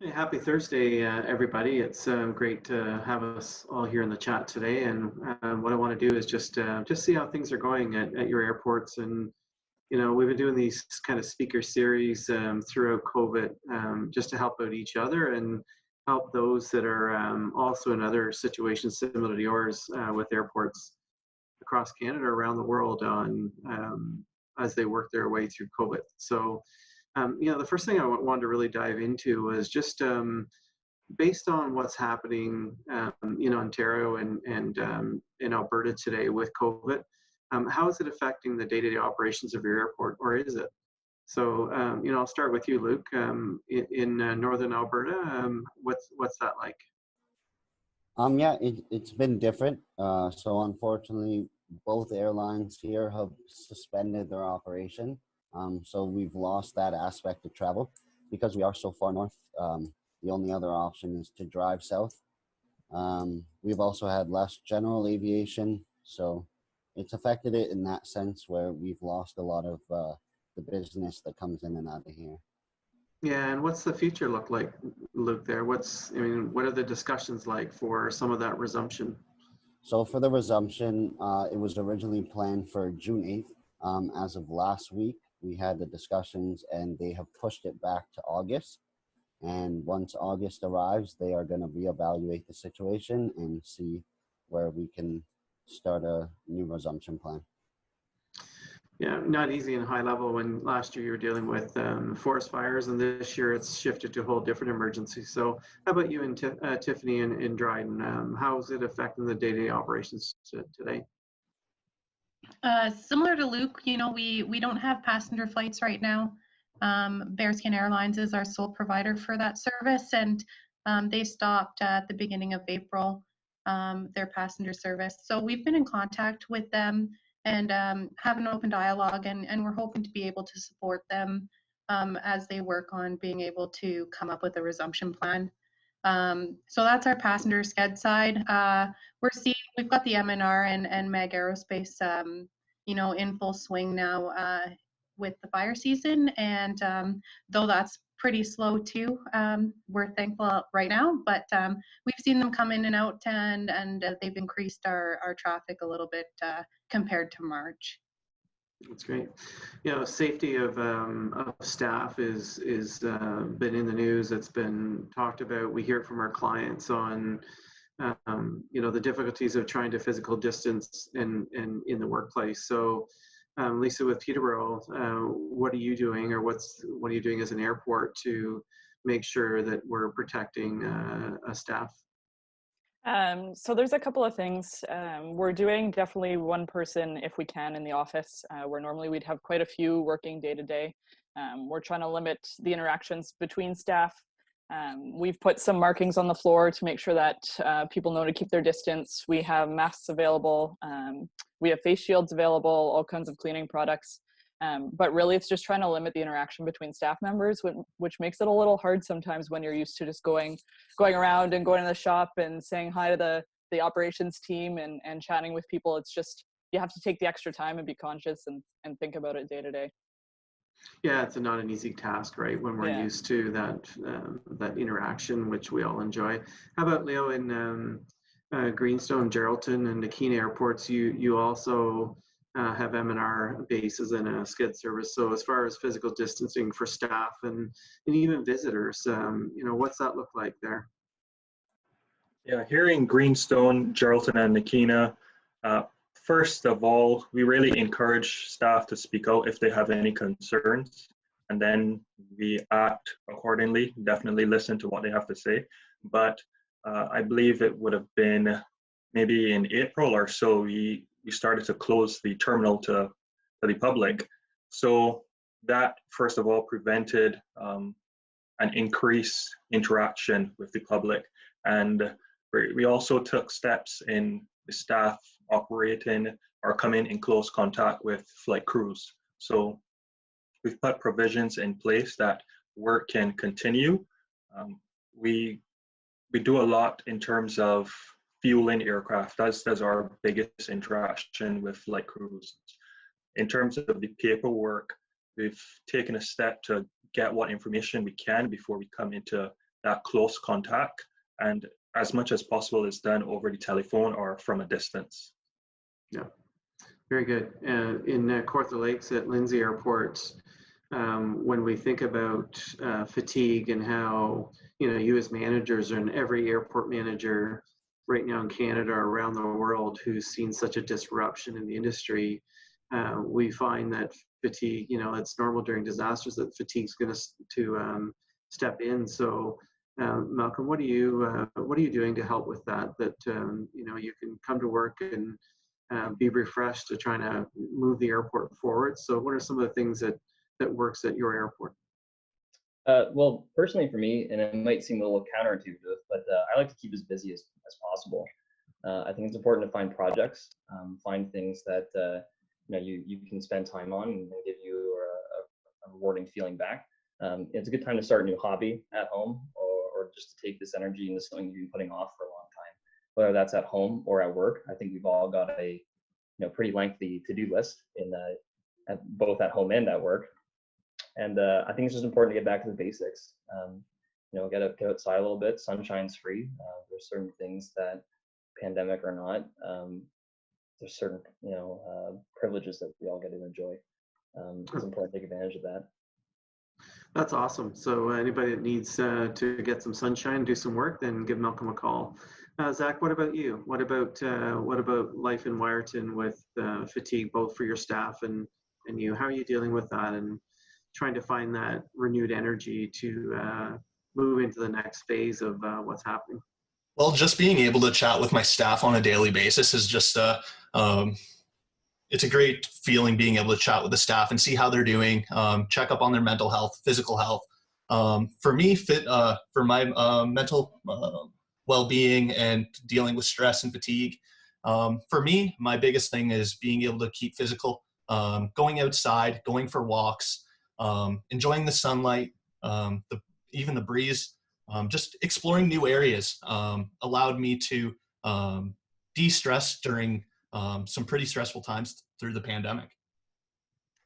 Hey, happy Thursday, everybody. It's great to have us all here in the chat today. And what I want to do is just see how things are going at your airports. And we've been doing these kind of speaker series throughout COVID, just to help out each other and help those that are also in other situations similar to yours with airports across Canada, around the world, on as they work their way through COVID. So, the first thing I wanted to really dive into was just based on what's happening in Ontario and in Alberta today with COVID. How is it affecting the day-to-day operations of your airport, or is it? So, I'll start with you, Luke. In northern Alberta, what's that like? Yeah, it's been different. So unfortunately, both airlines here have suspended their operation. So we've lost that aspect of travel because we are so far north. The only other option is to drive south. We've also had less general aviation, so it's affected it in that sense where we've lost a lot of the business that comes in and out of here. Yeah, and what's the future look like, Luke? There, what are the discussions like for some of that resumption? So for the resumption, it was originally planned for June 8th. As of last week, we had the discussions and they have pushed it back to August. And once August arrives, they are going to reevaluate the situation and see where we can start a new resumption plan. Yeah, not easy and high level when last year you were dealing with forest fires, and this year it's shifted to a whole different emergency. So how about you and Tiffany in Dryden? How is it affecting the day-to-day operations today? Similar to Luke, we don't have passenger flights right now. Bearskin Airlines is our sole provider for that service, and they stopped at the beginning of April, their passenger service. So we've been in contact with them and have an open dialogue, and we're hoping to be able to support them as they work on being able to come up with a resumption plan. So that's our passenger sched side. We've got the MNR and Meg Aerospace, in full swing now with the fire season, and though that's pretty slow too, we're thankful right now, but we've seen them come in and out, and they've increased our traffic a little bit compared to March. That's great. Safety of staff is been in the news. It's been talked about. We hear it from our clients on the difficulties of trying to physical distance in the workplace. So, Lisa, with Peterborough, what are you doing, or what are you doing as an airport to make sure that we're protecting staff? So there's a couple of things. We're doing definitely one person if we can in the office, where normally we'd have quite a few working day to day. We're trying to limit the interactions between staff. We've put some markings on the floor to make sure that people know to keep their distance. We have masks available. We have face shields available, all kinds of cleaning products. But really it's just trying to limit the interaction between staff members, which makes it a little hard sometimes when you're used to just going around and going to the shop and saying hi to the operations team and chatting with people. It's just, you have to take the extra time and be conscious and think about it day to day. Yeah, it's not an easy task, right? When we're used to that interaction, which we all enjoy. How about Leo in Greenstone, Geraldton, and the Keene airports? You also have M&R bases and a sched service. So as far as physical distancing for staff and even visitors, what's that look like there? Yeah, here in Greenstone, Geraldton, and Nakina, first of all, we really encourage staff to speak out if they have any concerns, and then we act accordingly, definitely listen to what they have to say. But I believe it would have been maybe in April or so, we started to close the terminal to the public. So that, first of all, prevented an increased interaction with the public. And we also took steps in the staff operating or coming in close contact with flight crews. So we've put provisions in place that work can continue. We do a lot in terms of fueling aircraft. That's our biggest interaction with flight crews. In terms of the paperwork, we've taken a step to get what information we can before we come into that close contact, and as much as possible is done over the telephone or from a distance. Yeah, very good. In Kawartha Lakes at Lindsay Airport, when we think about fatigue and how, you as managers and every airport manager right now in Canada or around the world who's seen such a disruption in the industry, we find that fatigue, it's normal during disasters that fatigue's going to step in. So, Malcolm, what are you doing to help with that? That you can come to work and be refreshed to try to move the airport forward. So, what are some of the things that works at your airport? Well, personally for me, and it might seem a little counterintuitive, but I like to keep as busy as possible. I think it's important to find projects, find things that you can spend time on and give you a rewarding feeling back. It's a good time to start a new hobby at home, or just to take this energy into something you've been putting off for a long time, whether that's at home or at work. I think we've all got a pretty lengthy to-do list both at home and at work. And I think it's just important to get back to the basics. Get outside a little bit. Sunshine's free. There's certain things that, pandemic or not, there's certain privileges that we all get to enjoy. It's important to take advantage of that. That's awesome. So anybody that needs to get some sunshine, do some work, then give Malcolm a call. Zach, what about you? What about life in Wiarton with fatigue, both for your staff and you? How are you dealing with that and trying to find that renewed energy to move into the next phase of what's happening? Well, just being able to chat with my staff on a daily basis is just it's a great feeling, being able to chat with the staff and see how they're doing, check up on their mental health, physical health. For me, for my mental well-being and dealing with stress and fatigue, for me, my biggest thing is being able to keep physical, going outside, going for walks, enjoying the sunlight, even the breeze, just exploring new areas allowed me to de-stress during some pretty stressful times through the pandemic.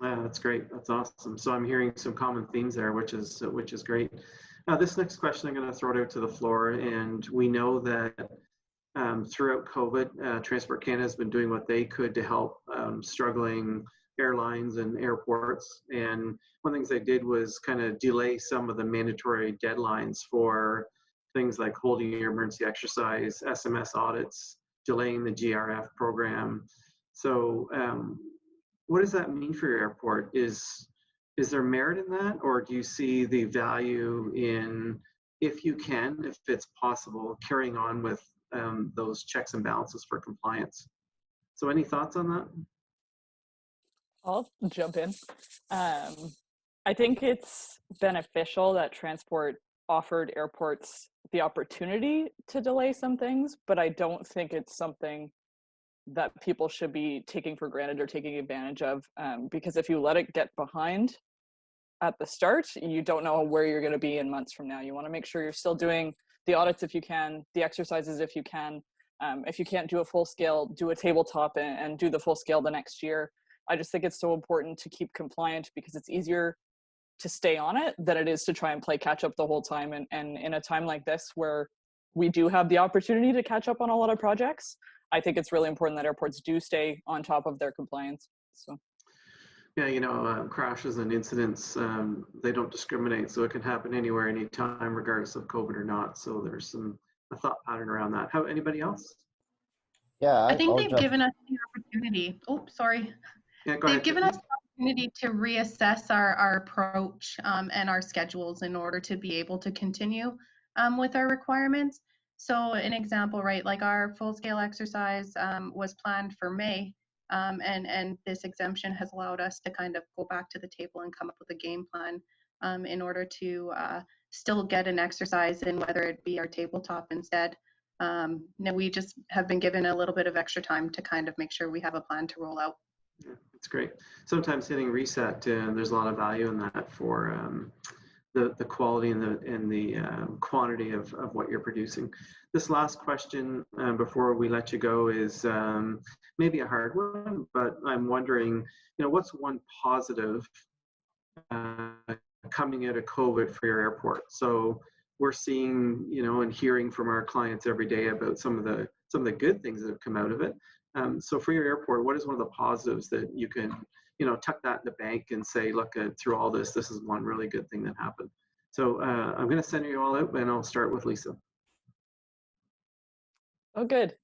Yeah, that's great. That's awesome. So I'm hearing some common themes there, which is great. This next question, I'm going to throw it out to the floor, and we know that throughout COVID, Transport Canada has been doing what they could to help struggling airlines and airports. And one of the things they did was kind of delay some of the mandatory deadlines for things like holding your emergency exercise, SMS audits, delaying the GRF program. So what does that mean for your airport? Is there merit in that, or do you see the value in, if you can, if it's possible, carrying on with those checks and balances for compliance? So any thoughts on that? I'll jump in. I think it's beneficial that Transport offered airports the opportunity to delay some things, but I don't think it's something that people should be taking for granted or taking advantage of, because if you let it get behind at the start, you don't know where you're going to be in months from now. You want to make sure you're still doing the audits if you can, the exercises if you can. If you can't do a full scale, do a tabletop and do the full scale the next year. I just think it's so important to keep compliant, because it's easier to stay on it than it is to try and play catch up the whole time. And in a time like this, where we do have the opportunity to catch up on a lot of projects, I think it's really important that airports do stay on top of their compliance. So. Yeah, crashes and incidents, they don't discriminate, so it can happen anywhere, anytime, regardless of COVID or not. So there's a thought pattern around that. How, anybody else? Yeah, I think they've given us the opportunity. Oh, sorry. Yeah, go ahead. They've given us the opportunity to reassess our approach and our schedules in order to be able to continue with our requirements. So an example, right, like our full-scale exercise was planned for May, and this exemption has allowed us to kind of go back to the table and come up with a game plan in order to still get an exercise in, whether it be our tabletop instead. We just have been given a little bit of extra time to kind of make sure we have a plan to roll out. Yeah, that's great. Sometimes hitting reset, there's a lot of value in that for the quality and the quantity of what you're producing. This last question before we let you go is maybe a hard one, but I'm wondering, what's one positive coming out of COVID for your airport? So we're seeing, you know, and hearing from our clients every day about some of the good things that have come out of it. So for your airport, what is one of the positives that you can, you know, tuck that in the bank and say, look, through all this is one really good thing that happened. So I'm going to send you all out, and I'll start with Lisa. Oh, good.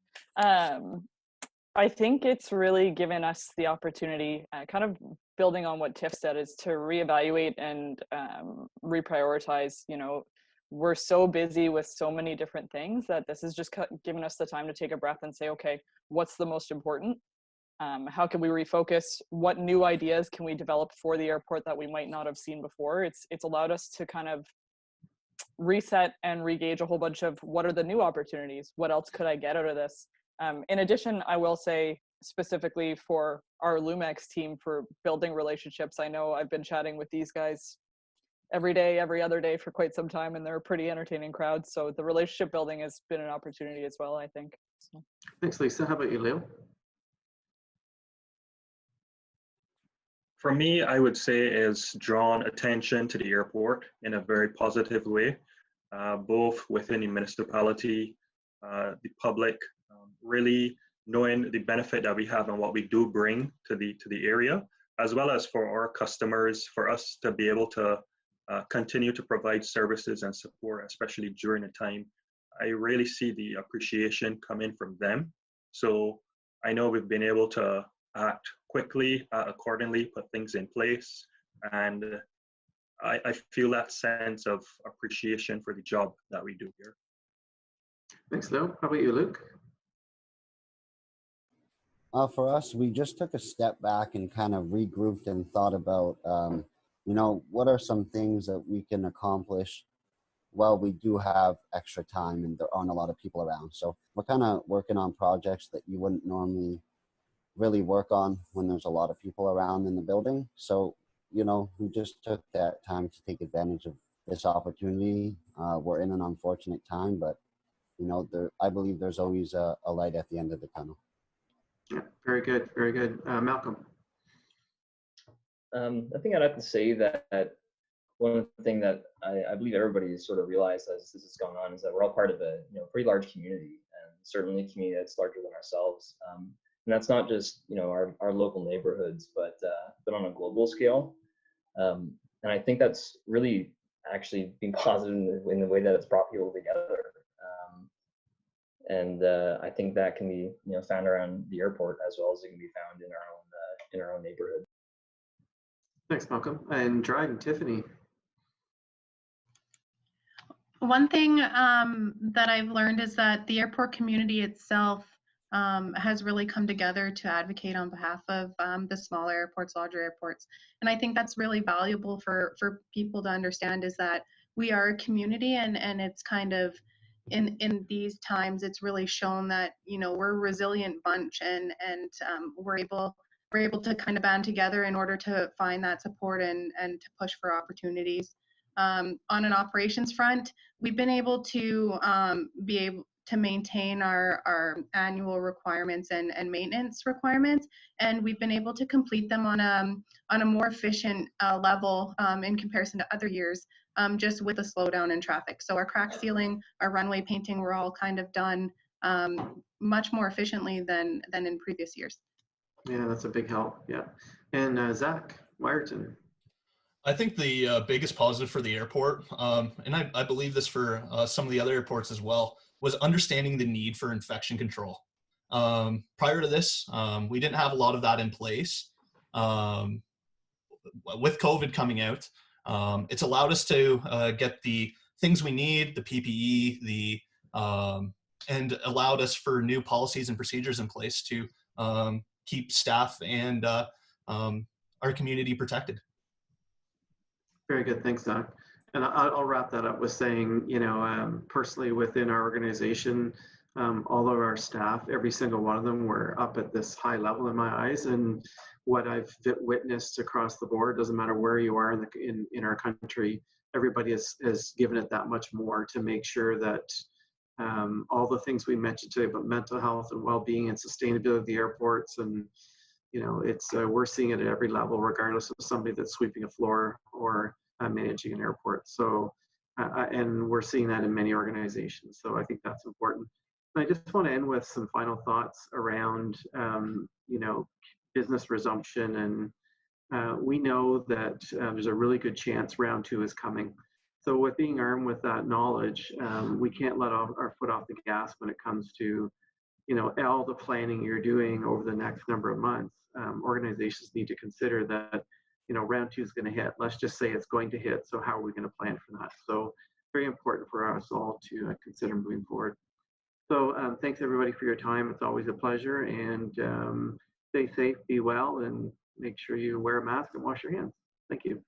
I think it's really given us the opportunity, kind of building on what Tiff said, is to reevaluate and reprioritize. You know, we're so busy with so many different things that this has just given us the time to take a breath and say, okay, what's the most important? How can we refocus? What new ideas can we develop for the airport that we might not have seen before? It's allowed us to kind of reset and regauge a whole bunch of what are the new opportunities? What else could I get out of this? In addition, I will say specifically for our Loomex team for building relationships, I know I've been chatting with these guys every day, every other day for quite some time, and they're a pretty entertaining crowd. So the relationship building has been an opportunity as well, I think. So. Thanks, Lisa. How about you, Leo? For me, I would say is drawn attention to the airport in a very positive way, both within the municipality, the public, really knowing the benefit that we have and what we do bring to the area, as well as for our customers, for us to be able to continue to provide services and support, especially during the time. I really see the appreciation come in from them. So I know we've been able to act quickly, accordingly, put things in place, and I feel that sense of appreciation for the job that we do here. Thanks, Leo. How about you, Luke? For us, we just took a step back and kind of regrouped and thought about, you know, what are some things that we can accomplish while we do have extra time and there aren't a lot of people around. So we're kind of working on projects that you wouldn't normally really work on when there's a lot of people around in the building. So, you know, we just took that time to take advantage of this opportunity. We're in an unfortunate time, but, you know, I believe there's always a light at the end of the tunnel. Yeah, very good, very good. Malcolm. I think I'd have to say that one thing that I believe everybody sort of realized as this is going on is that we're all part of a pretty large community, and certainly a community that's larger than ourselves. And that's not just our local neighborhoods, but on a global scale. And I think that's really actually been positive in the way that it's brought people together. And I think that can be found around the airport as well as it can be found in our own neighborhood. Thanks, Malcolm. And Dryden, Tiffany. One thing that I've learned is that the airport community itself has really come together to advocate on behalf of the smaller airports, larger airports. And I think that's really valuable for people to understand, is that we are a community, and it's kind of in these times, it's really shown that we're a resilient bunch, and we're able to kind of band together in order to find that support and to push for opportunities. On an operations front, we've been able to maintain our annual requirements and maintenance requirements, and we've been able to complete them on a more efficient level in comparison to other years, just with a slowdown in traffic. So our crack sealing, our runway painting, were all kind of done much more efficiently than in previous years. Yeah, that's a big help. Yeah. And Zach Wyerton. I think the biggest positive for the airport, and I believe this for some of the other airports as well, was understanding the need for infection control. Prior to this, we didn't have a lot of that in place. With COVID coming out, it's allowed us to get the things we need, the PPE, and allowed us for new policies and procedures in place to keep staff and our community protected. Very good. Thanks, Zach. And I'll wrap that up with saying, personally within our organization, all of our staff, every single one of them, were up at this high level in my eyes. And what I've witnessed across the board, doesn't matter where you are in our country, everybody has given it that much more to make sure that all the things we mentioned today about mental health and well-being and sustainability of the airports, and it's we're seeing it at every level, regardless of somebody that's sweeping a floor or managing an airport. So and we're seeing that in many organizations. So I think that's important. And I just want to end with some final thoughts around, you know, business resumption. And we know that there's a really good chance round 2 is coming. So with being armed with that knowledge, we can't let our foot off the gas when it comes to, you know, all the planning you're doing over the next number of months. Organizations need to consider that, you know, round 2 is going to hit. Let's just say it's going to hit. So how are we going to plan for that? So very important for us all to consider moving forward. So thanks everybody for your time. It's always a pleasure, and stay safe, be well, and make sure you wear a mask and wash your hands. Thank you.